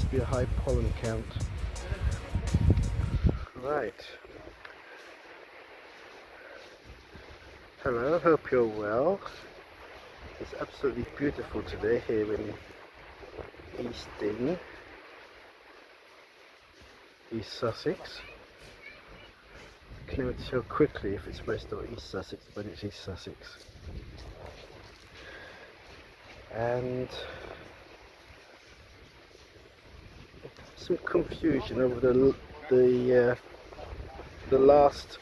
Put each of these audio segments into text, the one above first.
must be a high pollen count. Right. Hello, hope you're well. It's absolutely beautiful today here in East Sussex. You can never tell quickly if it's West or East Sussex, but it's East Sussex. And some confusion over the last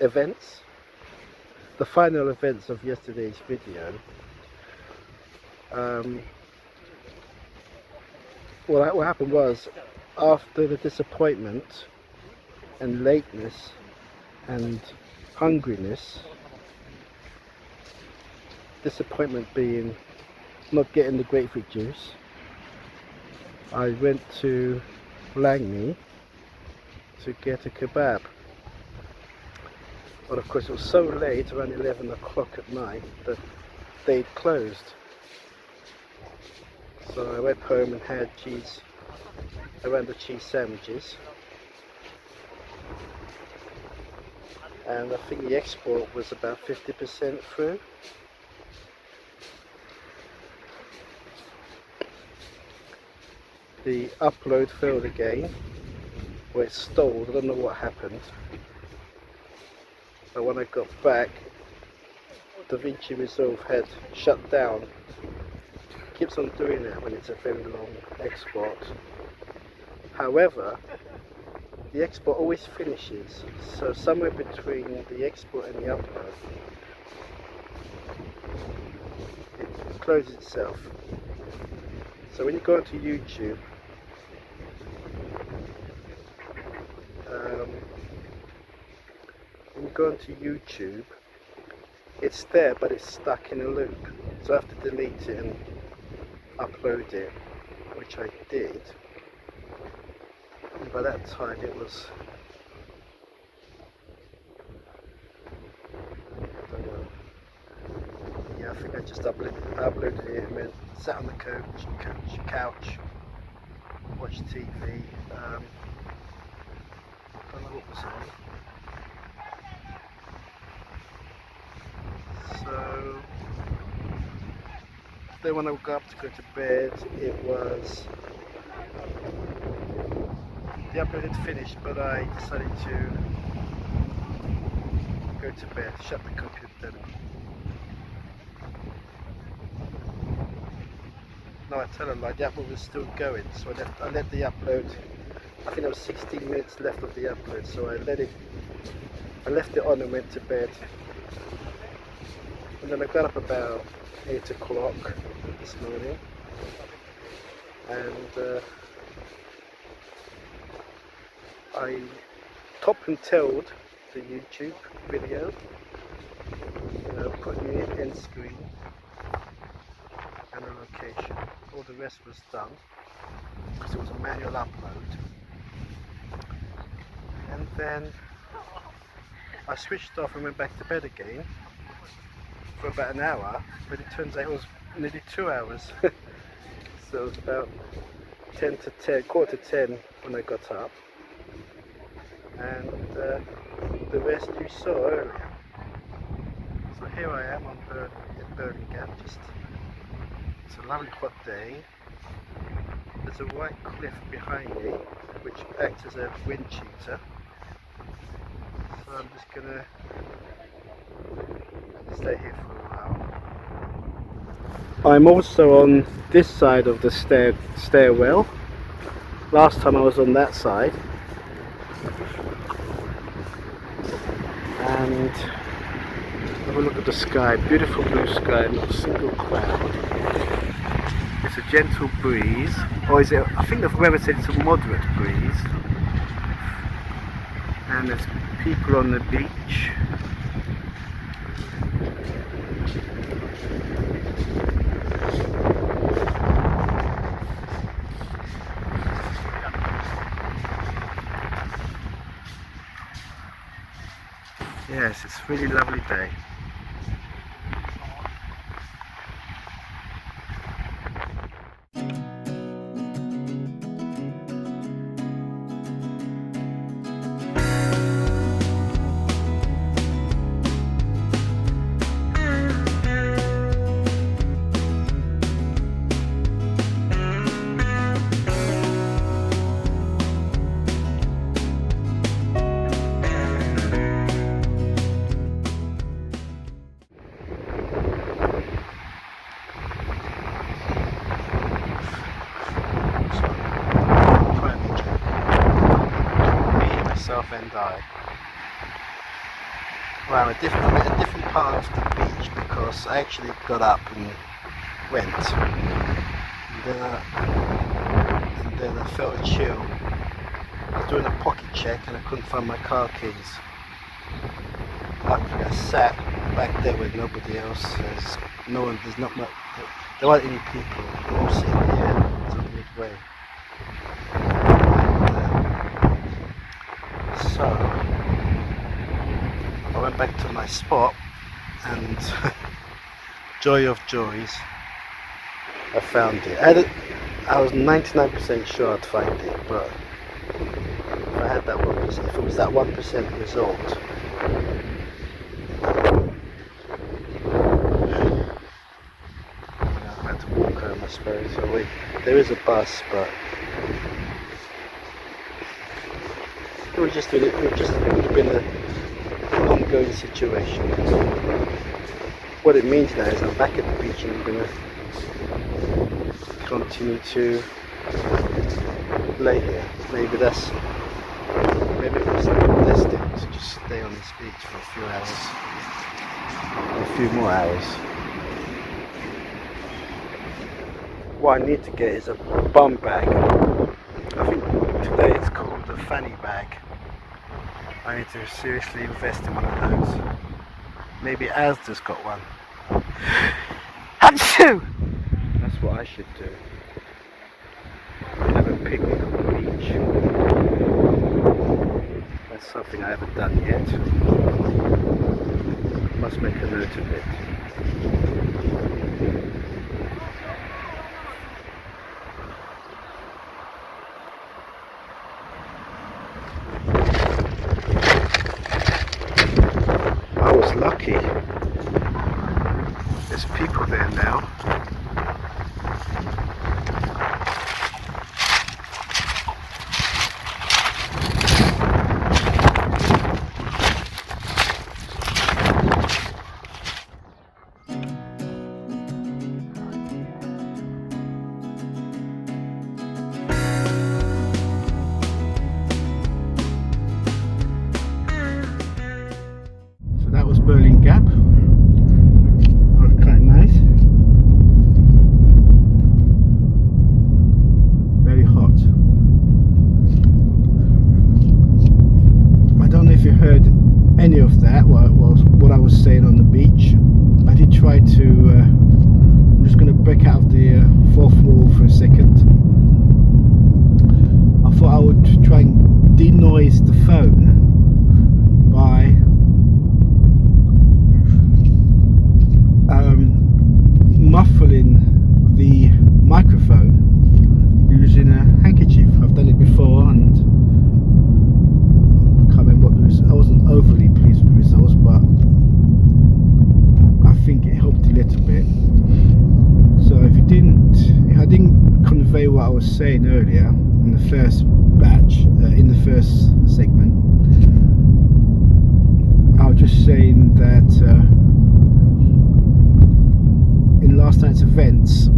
events, the final events of yesterday's video. Well, what happened was, after the disappointment and lateness and hungriness, disappointment being not getting the grapefruit juice, I went to Langley to get a kebab. But of course it was so late, around 11 o'clock at night, that they'd closed. So I went home and had around the cheese sandwiches. And I think the export was about 50% through. The upload failed again, or it stalled. I don't know what happened. But when I got back, DaVinci Resolve had shut down. It keeps on doing that when it's a very long export. However, the export always finishes, so somewhere between the export and the upload, it closes itself. So when you go onto YouTube, it's there, but it's stuck in a loop. So I have to delete it and upload it, which I did. And by that time it was, I don't know. Yeah, I think I just uploaded it and then sat on the couch, watched TV. I don't know what was on. So then when I woke up to go to bed, it was, the upload had finished, but I decided to go to bed, shut the computer down. No, I tell a lie, the upload was still going, so I let the upload, I think there was 16 minutes left of the upload, so I left it on and went to bed. And then I got up about 8 o'clock this morning, and I top and tailed the YouTube video, putting it in screen and a location. All the rest was done because it was a manual upload. And then I switched off and went back to bed again for about an hour, but it turns out it was nearly 2 hours. So it was about quarter to 10 when I got up, and the rest you saw earlier. So here I am on Birling Gap. It's a lovely hot day. There's a white cliff behind me which acts as a wind cheater. So I'm just gonna stay here for a while. I'm also on this side of the stairwell. Last time I was on that side. And have a look at the sky, beautiful blue sky, not a single cloud. It's a gentle breeze, or is it, I think the weather said it's a moderate breeze. And there's people on the beach. Yes, it's a really lovely day. Van Dyke. Well, I'm at a different part of the beach because I actually got up and went. And then I felt a chill. I was doing a pocket check and I couldn't find my car keys. Luckily I sat back there with nobody else. There's not much, there aren't any people. We're all sitting here until midway. So I went back to my spot and joy of joys, I found it. I was 99% sure I'd find it, but if I had that 1%, if it was that 1% result, I had to walk home, I suppose. So there is a bus, but it would have been an ongoing situation. What it means now is I'm back at the beach and I'm going to continue to lay here. Maybe if it's destined to just stay on this beach for a few hours, a few more hours. What I need to get is a bum bag. I think today it's called a fanny bag. I need to seriously invest in one of those. Maybe Asda's got one. Achoo! That's what I should do. Have a picnic on the beach. That's something I haven't done yet. Must make a note of it. I was lucky. There's people there now. So that was Birling Gap. Quite nice. Very hot. I don't know if you heard any of that, what I was saying on the beach. I did try to, I'm just going to break out of the fourth wall for a second. I thought I would try and denoise the phone by muffling the microphone using a handkerchief. I've done it before and I can't remember what the result. I wasn't overly pleased with the results, but I think it helped a little bit. So if I didn't convey what I was saying earlier in the first batch, in the first segment, I was just saying that in last night's events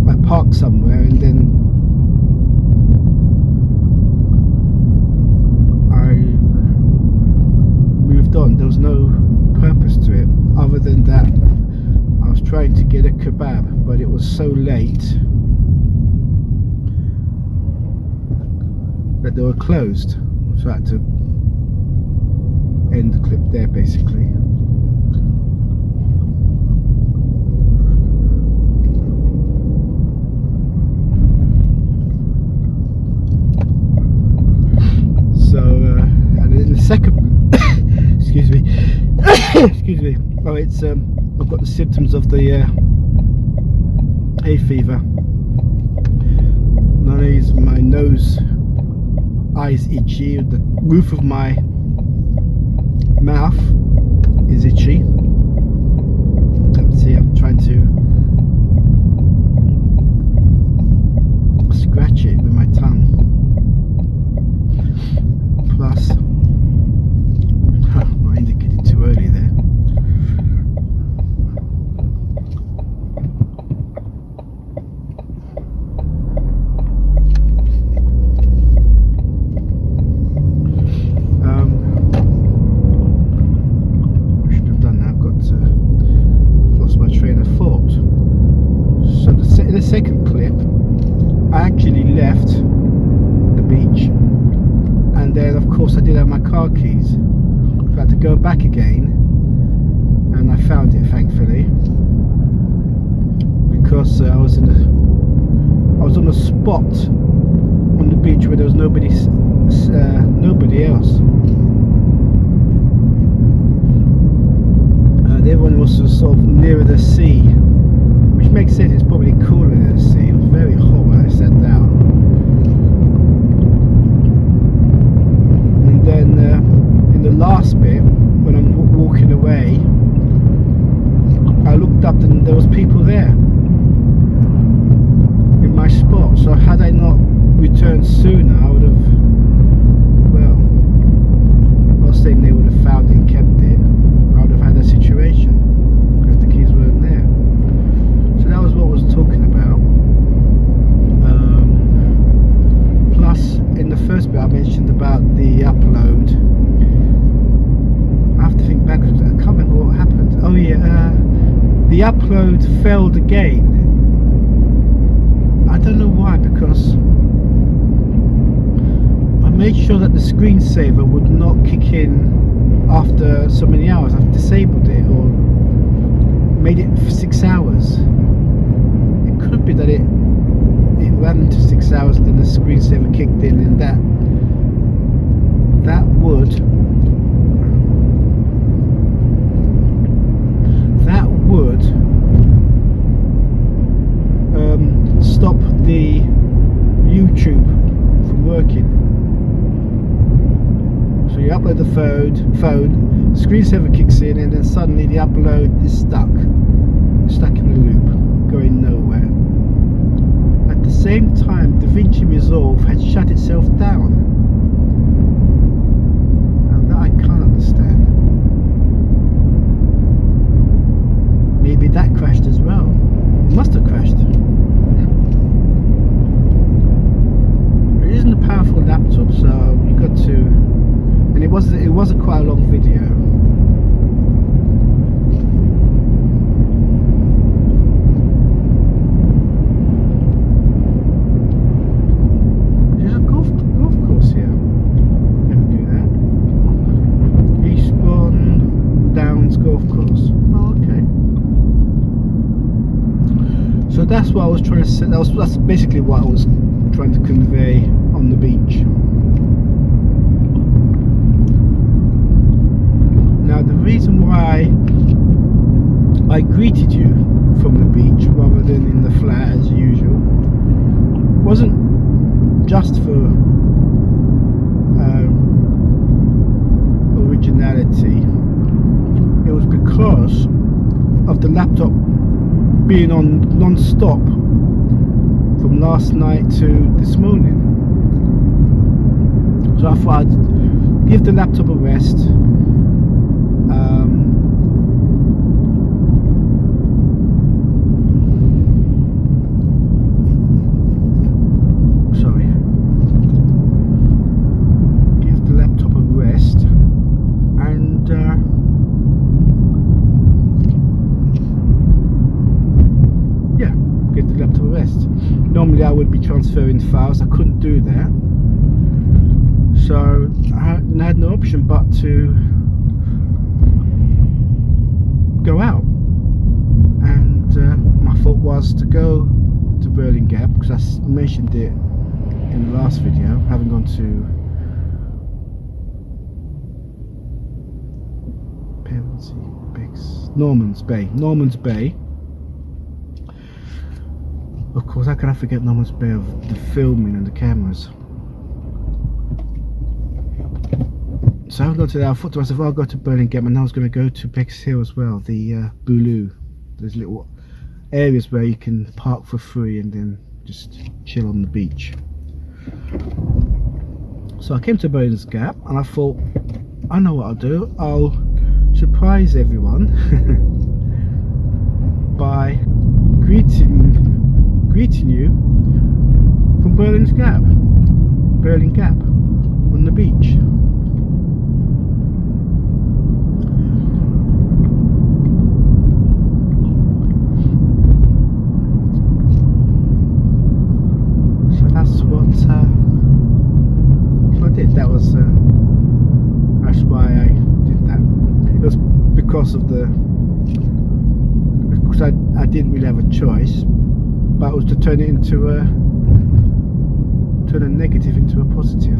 I parked somewhere and then I moved on. There was no purpose to it other than that I was trying to get a kebab, but it was so late that they were closed, so I had to end the clip there basically. And in the second excuse me excuse me, oh, it's I've got the symptoms of the hay fever. Not only is my nose, eyes itchy, the roof of my mouth is itchy. Let's see, I'm trying to scratch it with my tongue. Plus, I indicated too early there. second clip, I actually left the beach, and then of course I did have my car keys, so I had to go back again, and I found it thankfully, because I was on a spot on the beach where there was nobody else. Everyone was sort of nearer the sea, which makes sense. It's probably cooler than the sea. It was very hot when I sat down. And then in the last bit, when I'm walking away, I looked up and there was people there in my spot. So had I not returned sooner, I would have, well, I'm not saying they would have found it and kept it. I would have had a situation if the keys weren't there. So that was what I was talking about. Plus, in the first bit I mentioned about the upload. I have to think back, I can't remember what happened. Oh yeah, the upload failed again. I don't know why, because I made sure that the screensaver would not kick in after so many hours. I've disabled it or made it for 6 hours. It could be that it ran into 6 hours and then the screensaver kicked in, and that would stop the YouTube from working. So you upload the phone, screensaver kicks in, and then suddenly the upload is stuck in the loop, going nowhere. At the same time, DaVinci Resolve had shut itself down, and that I can't understand. Maybe that crashed as well. It must have crashed. It isn't a powerful laptop, so you got to. And it wasn't quite a long video. There's a golf course here. Never knew that. Eastbourne Downs Golf Course. Oh, okay. So that's what I was trying to say. That's basically what I was trying to convey on the beach. Now the reason why I greeted you from the beach rather than in the flat as usual wasn't just for originality. It was because of the laptop being on non-stop from last night to this morning. So I thought I'd give the laptop a rest. Give the laptop a rest, and yeah, give the laptop a rest. Normally I would be transferring files. I couldn't do that, so I had no option but to go out. And my thought was to go to Birling Gap, because I mentioned it in the last video, having gone to Norman's Bay. Of course, how can I forget Norman's Bay of the filming and the cameras? So I haven't gone to that. I thought to myself, I'll go to Birling Gap, and I was going to go to Bex Hill as well, the Boulou. There's little areas where you can park for free and then just chill on the beach. So I came to Birling Gap and I thought, I know what I'll do. I'll surprise everyone by greeting you from Birling Gap on the beach. because I didn't really have a choice, but it was to turn it into turn a negative into a positive.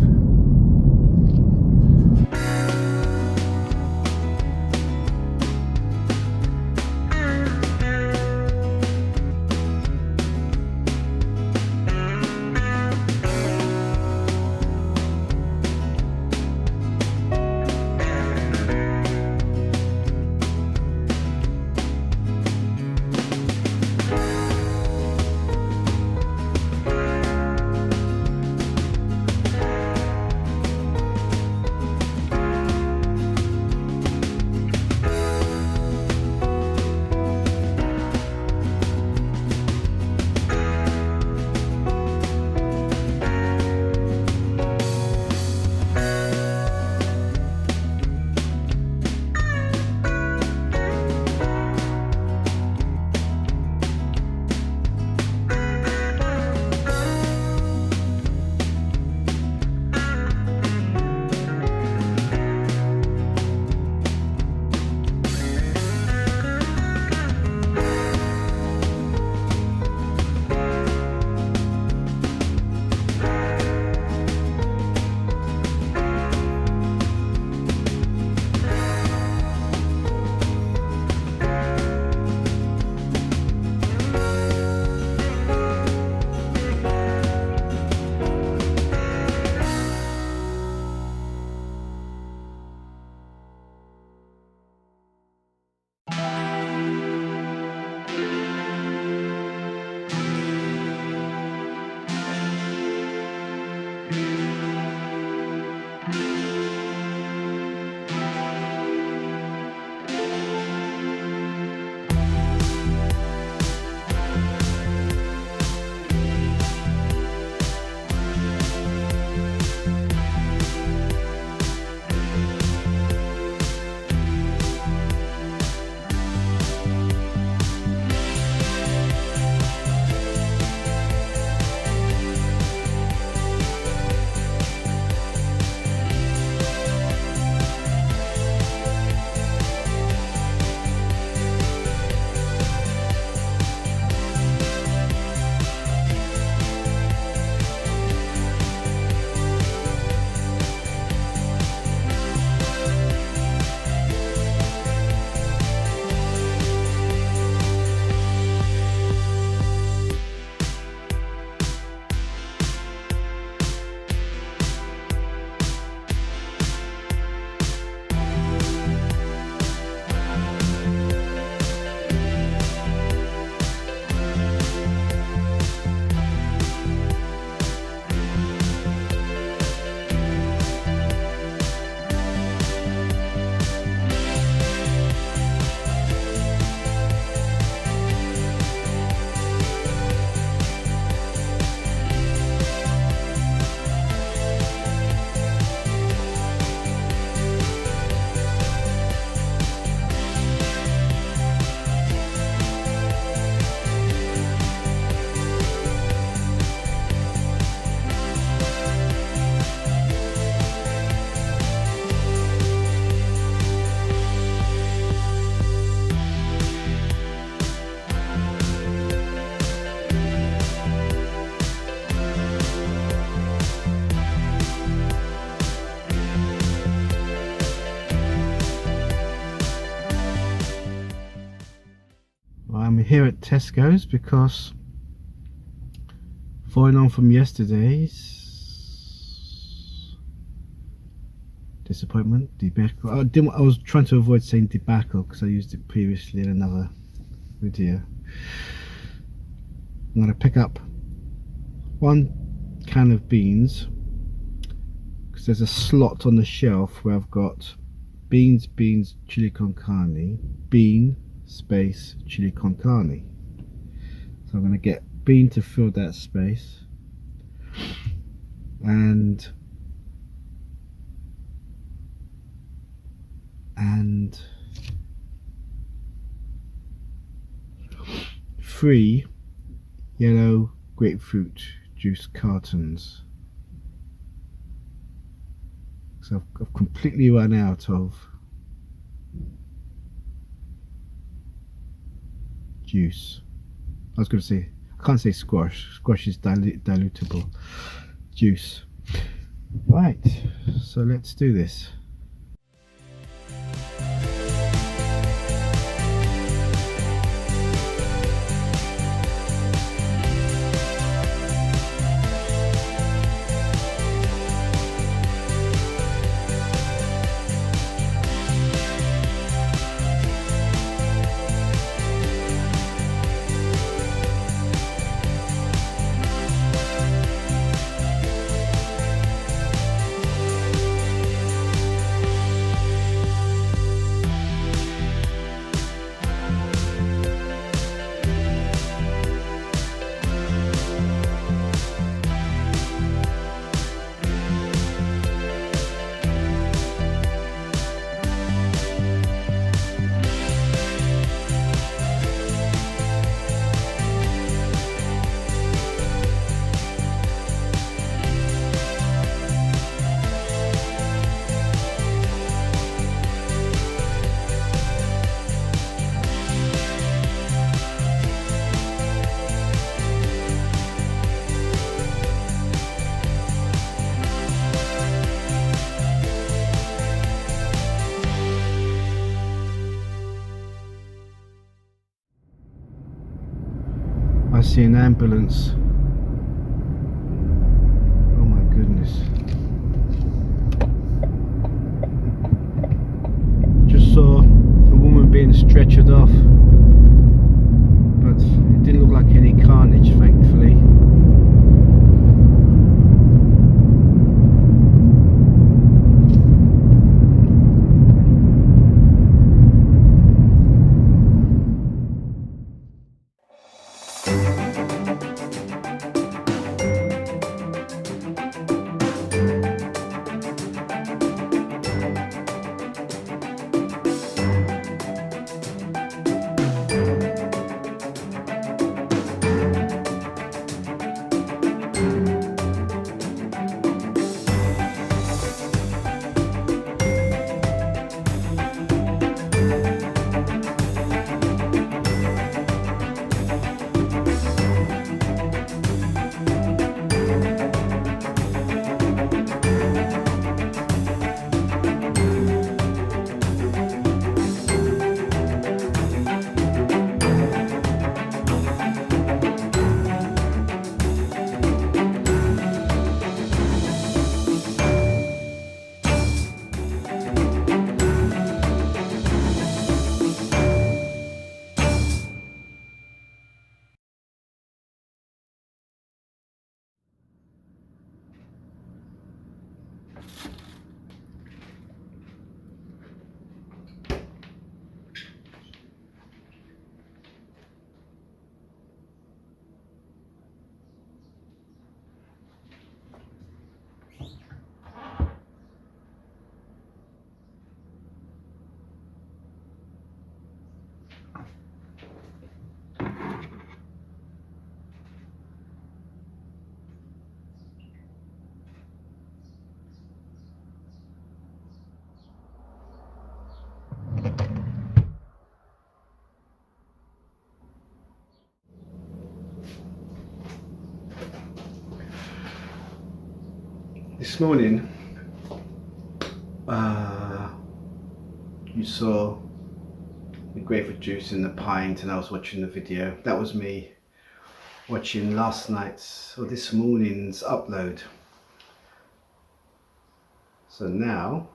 I'm here at Tesco's because, following on from yesterday's disappointment, debacle. I was trying to avoid saying debacle because I used it previously in another video. I'm going to pick up one can of beans because there's a slot on the shelf where I've got beans, chili con carne, bean, space, chili con carne. So I'm going to get bean to fill that space, and three yellow grapefruit juice cartons. So I've completely run out of juice. I was going to say, I can't say squash. Squash is dilutable. Juice. Right, so let's do this. I see an ambulance. Oh my goodness. Just saw a woman being stretchered off, but it didn't look like any carnage, thankfully. This morning, you saw the grapefruit juice in the pint and I was watching the video. That was me watching last night's or this morning's upload. So now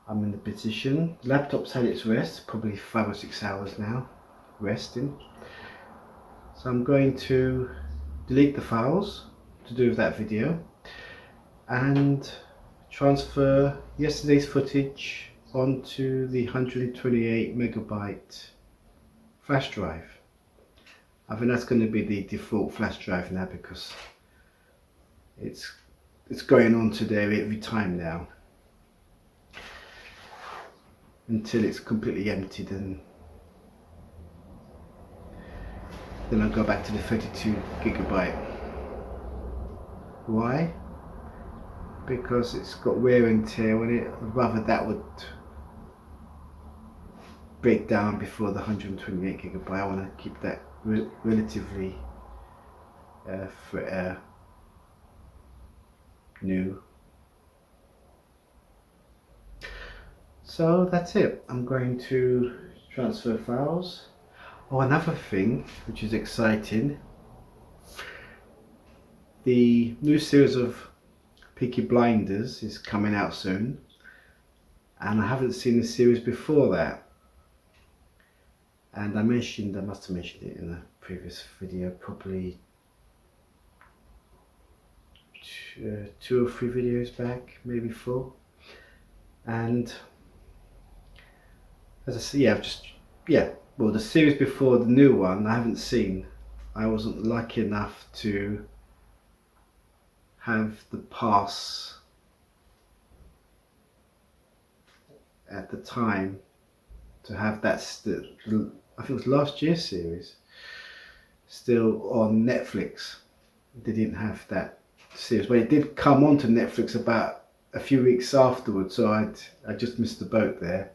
I'm in the position, the laptop's had its rest, probably 5 or 6 hours now, resting. So I'm going to delete the files to do with that video and transfer yesterday's footage onto the 128 megabyte flash drive. I think that's going to be the default flash drive now because it's going on to there every time now until it's completely emptied, and then I'll go back to the 32 gigabyte. Why? Because it's got wear and tear on it. I'd rather that would break down before the 128 gigabyte. I want to keep that relatively new. So that's it. I'm going to transfer files. Oh, another thing which is exciting, the new series of Peaky Blinders is coming out soon, and I haven't seen the series before that, and I must have mentioned it in a previous video, probably 2 or 3 videos back, maybe 4. And as I say, well, the series before the new one I haven't seen. I wasn't lucky enough to have the pass at the time to have that I think it was last year's series still on Netflix. They didn't have that series, but it did come onto Netflix about a few weeks afterwards, so I just missed the boat there.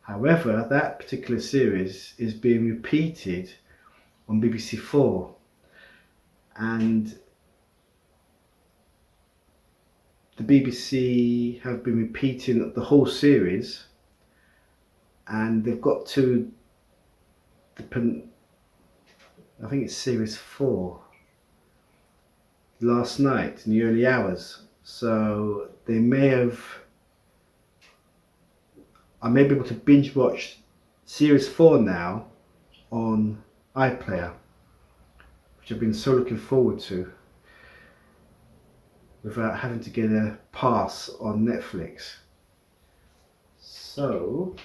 However, that particular series is being repeated on BBC 4, and the BBC have been repeating the whole series, and they've got to I think it's series 4 last night in the early hours, so I may be able to binge watch series 4 now on iPlayer, which I've been so looking forward to, without having to get a pass on Netflix. So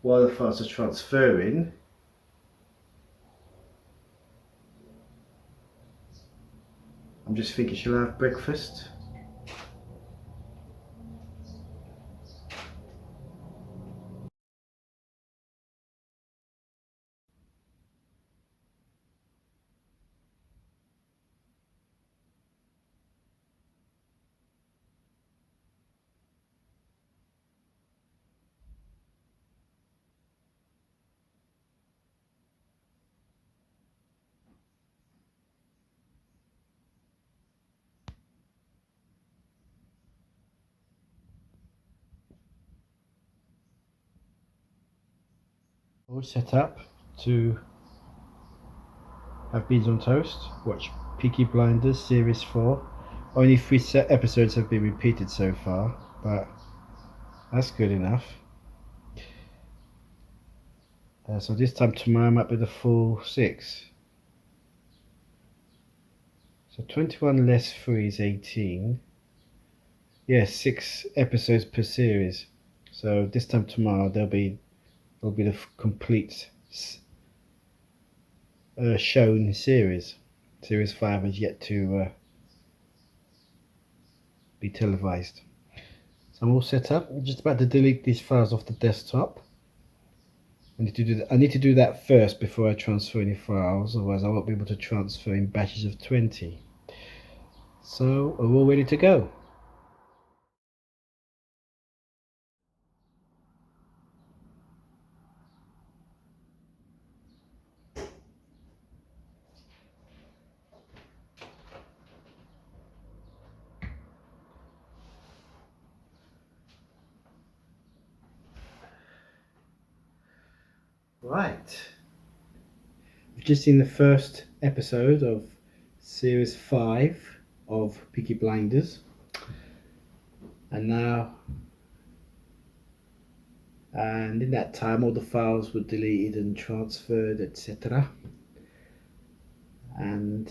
while the files are transferring, I'm just thinking, shall I have breakfast? All set up to have beans on toast, watch Peaky Blinders series 4. Only 3 episodes have been repeated so far, but that's good enough. So this time tomorrow might be the full 6. So 21 less 3 is 18. Yes, 6 episodes per series. So this time tomorrow there'll be the complete shown series. Series 5 is yet to be televised. So I'm all set up. I'm just about to delete these files off the desktop. I need to do that first before I transfer any files, otherwise I won't be able to transfer in batches of 20. So we're all ready to go. Right, we've just seen the first episode of series 5 of Peaky Blinders, and in that time all the files were deleted and transferred, etc. And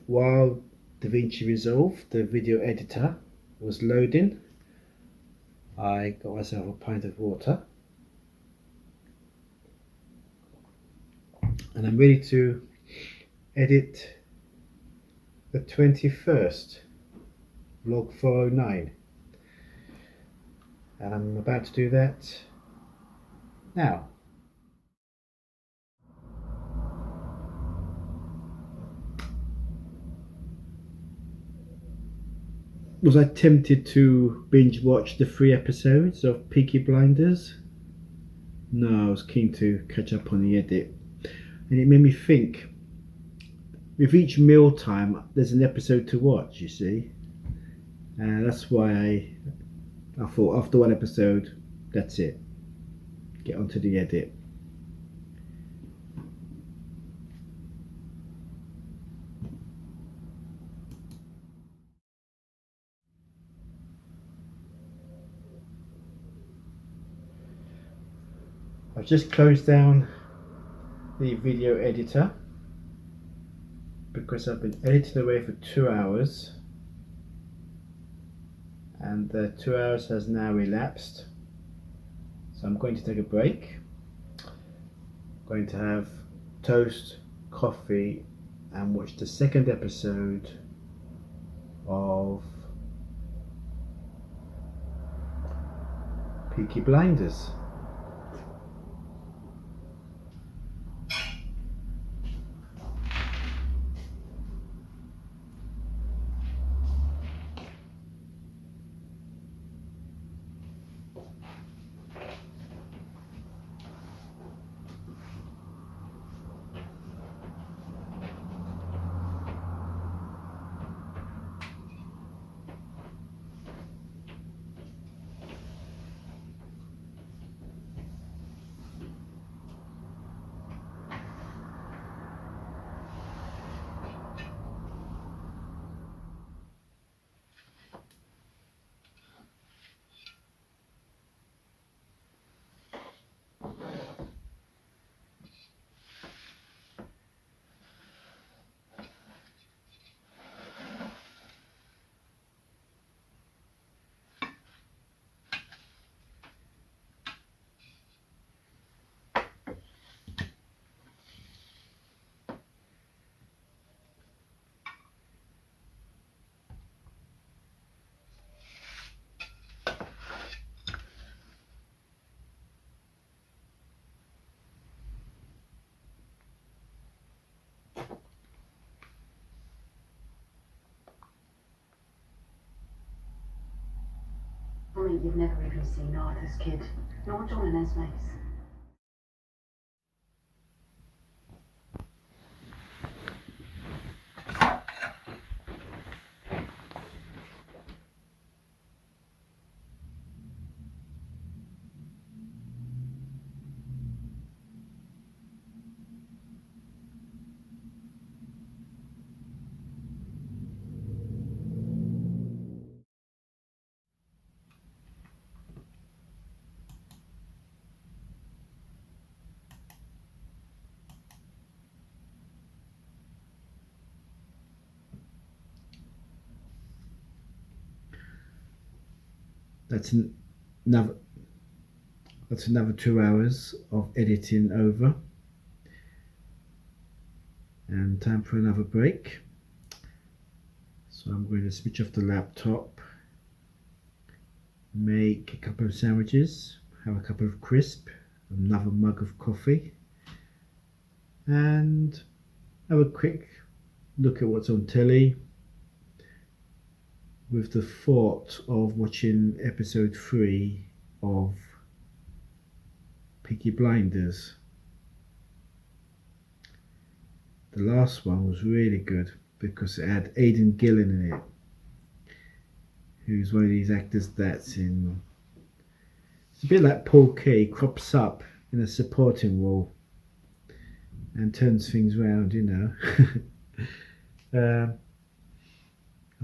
while DaVinci Resolve, the video editor, was loading, I got myself a pint of water. And I'm ready to edit the 21st, vlog 409. And I'm about to do that now. Was I tempted to binge watch the 3 episodes of Peaky Blinders? No, I was keen to catch up on the edit, and it made me think. With each meal time, there's an episode to watch. You see, and that's why I thought after one episode, that's it. Get onto the edit. I've just closed down the video editor because I've been editing away for 2 hours, and the 2 hours has now elapsed, so I'm going to take a break. I'm going to have toast, coffee, and watch the second episode of Peaky Blinders. I mean, you've never even seen Arthur's kid, nor John and Esme's. That's another 2 hours of editing over, and time for another break. So I'm going to switch off the laptop, make a couple of sandwiches, have a couple of crisp, another mug of coffee, and have a quick look at what's on telly, with the thought of watching episode 3 of Peaky Blinders. The last one was really good because it had Aidan Gillen in it, who's one of these actors that's in... It's a bit like Paul Kay, crops up in a supporting role and turns things round, you know.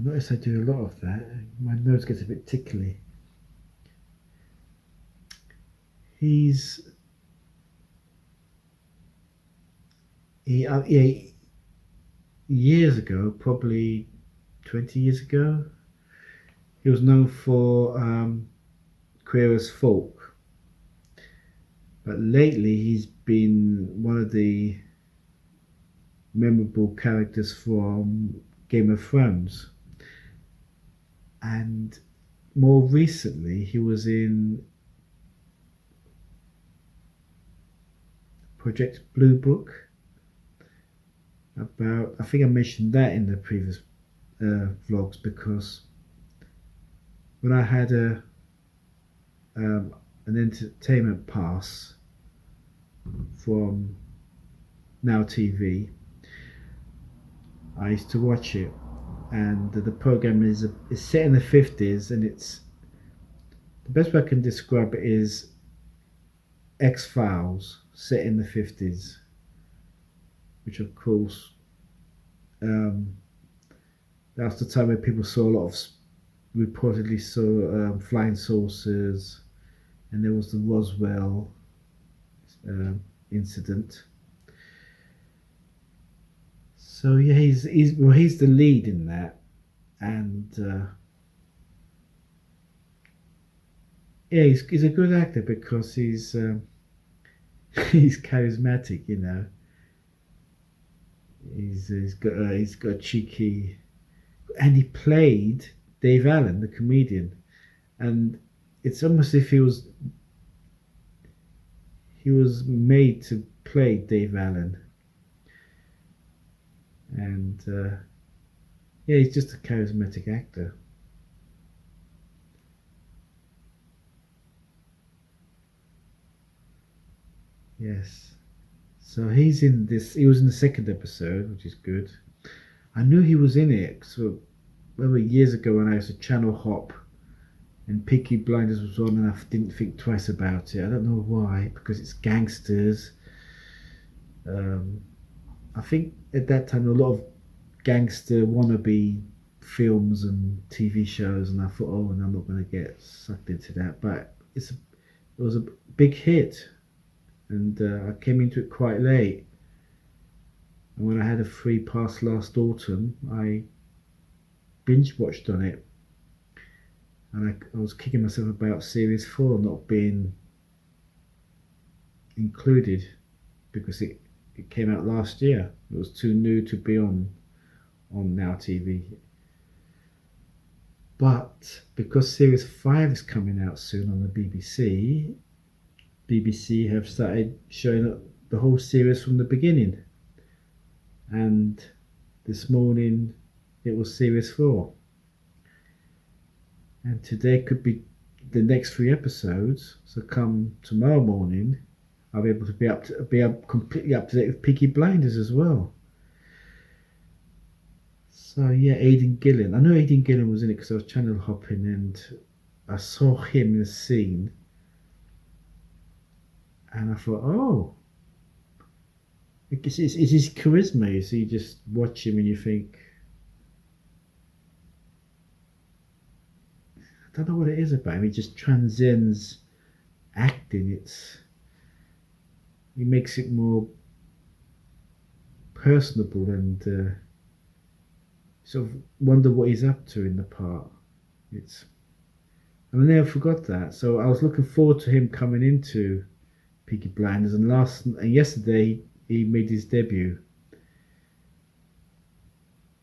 I notice I do a lot of that. My nose gets a bit tickly. Years ago, probably 20 years ago, he was known for Queer as Folk. But lately he's been one of the memorable characters from Game of Thrones. And more recently he was in Project Blue Book. About, I think I mentioned that in the previous vlogs, because when I had an entertainment pass from Now TV, I used to watch it, and the program is set in the 50s, and it's the best way I can describe it is X-Files set in the 50s, which of course that's the time when people saw a lot of, reportedly saw flying saucers, and there was the Roswell incident. So yeah, he's the lead in that, and yeah, he's a good actor because he's he's charismatic, you know. He's got a cheeky, and he played Dave Allen, the comedian, and it's almost as if he was made to play Dave Allen, and yeah, he's just a charismatic actor. Yes. So he's in this. He was in the second episode, which is good. I knew he was in it. So, remember years ago when I used to channel hop, and Peaky Blinders was on, and I didn't think twice about it. I don't know why, because it's gangsters. I think at that time a lot of gangster wannabe films and TV shows, and I thought, oh, and I'm not going to get sucked into that. But it was a big hit. And I came into it quite late. And when I had a free pass last autumn, I binge watched on it. And I was kicking myself about Series 4 not being included, because it came out last year. It was too new to be on Now TV. But because Series 5 is coming out soon on the BBC have started showing the whole series from the beginning, and this morning it was Series 4, and today could be the next 3 episodes. So come tomorrow morning, I'll be able to be completely up to date with Peaky Blinders as well. So yeah, Aidan Gillen. I know Aidan Gillen was in it because I was channel hopping and I saw him in a scene. And I thought, oh, it's his charisma. So you just watch him and you think, I don't know what it is about him. He just transcends acting. He makes it more personable, and sort of wonder what he's up to in the part. And I never forgot that. So I was looking forward to him coming into Peaky Blinders, and yesterday he made his debut.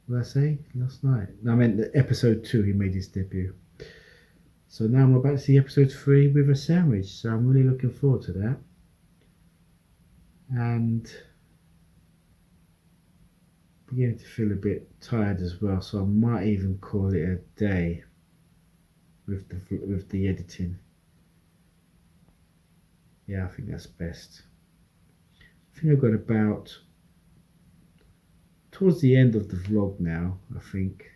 What did I say? Last night? No, I meant episode 2 he made his debut. So now I'm about to see episode 3 with a sandwich, so I'm really looking forward to that. And beginning to feel a bit tired as well, so I might even call it a day with the editing. Yeah, I think that's best. I think I've got about towards the end of the vlog now, I think.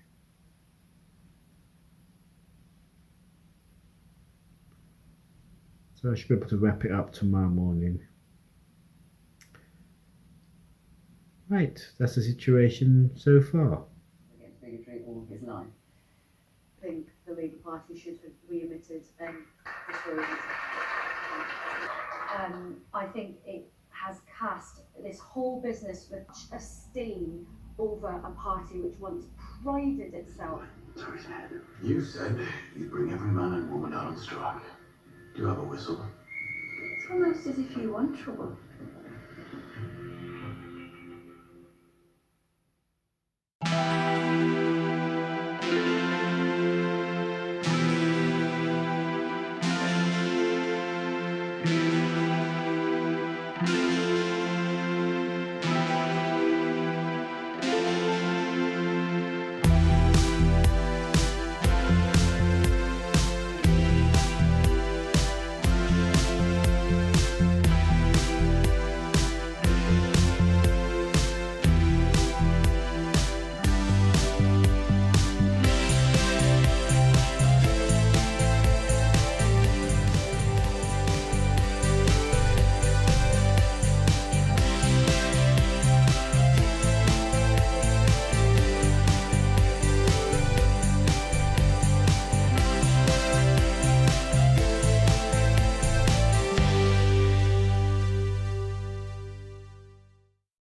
So I should be able to wrap it up tomorrow morning. Right, that's the situation so far. Against bigotry all his life. I think the Labour Party should have re-emitted the I think it has cast this whole business with a stain over a party which once prided itself. You said you'd bring every man and woman out on strike. Do you have a whistle? It's almost as if you want trouble.